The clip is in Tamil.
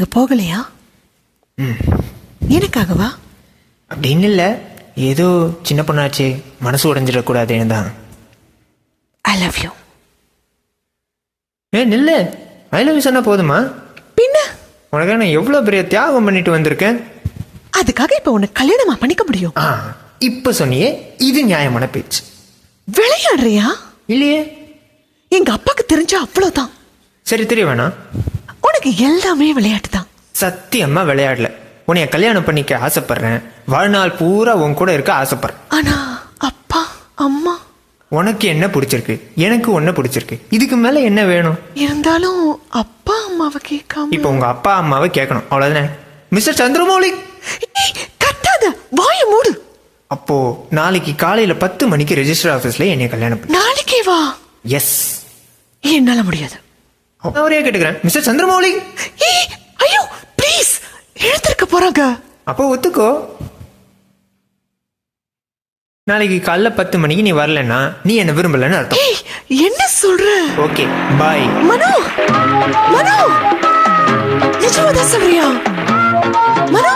நீங்க போகலையா? எனக்காகவா? அப்படின்னு இல்லை, ஏதோ சின்ன பொண்ணாச்சு, மனசு உடைஞ்சிடக்கூடாதுன்னு தான். I love you. நில்லு. ஐ லவ் யூ சொன்னா போதுமா? பின்ன உனக்கு நான் எவ்வளோ பெரிய தியாகம் பண்ணிட்டு வந்திருக்கேன். அதுக்காக இப்ப உனக்கு கல்யாணமா பண்ணிக்க முடியும்? இப்ப சொன்னியே, இது நியாயமான பேச்சு. விளையாடுறியா? இல்லையே. எங்க அப்பாக்கு தெரிஞ்சா அவ்வளவுதான். சரி, தெரிய வேணாம். உனக்கு எல்லாமே விளையாட்டு தான். சத்தியமா விளையாடல. உன்னைய கல்யாணம் பண்ணிக்க ஆசைப்படுறேன். வாழ்நாள் பூரா உன் கூட இருக்க ஆசைப்படுறேன். ஆனா அப்பா அம்மா. உனக்கு என்ன பிடிச்சிருக்கு, எனக்கு ஒன்ன பிடிச்சிருக்கு. இதுக்கு மேல என்ன வேணும்? இருந்தாலும் அப்பா அம்மாவை கேட்காம. இப்ப உங்க அப்பா அம்மாவை கேட்கணும், அவ்வளவுதானே? மிஸ்டர் சந்திரமௌலி, கத்தாத, வாய மூடு. அப்போ நாளைக்கு காலையில 10 மணிக்கு ரெஜிஸ்டர் ஆபீஸ்ல என்னைய கல்யாணம் பண்ணு. நாளைக்கே வா. எஸ். என்னால முடியாது. அவரே கேட்டுக்கிறேன். மிஸ்டர் சந்திரமௌலி. ஐயோ ப்ளீஸ், எழுந்திருக்க போறாங்க. அப்போ ஒத்துக்கோ. நாளைக்கு காலைல 10 மணிக்கு நீ வரலன்னா நீ என்ன விரும்பலன்னு அர்த்தம். என்ன சொல்ற? ஓகே, பாய். மனோ, மனோ, நிஜமாதான் சொல்றியா? மனோ.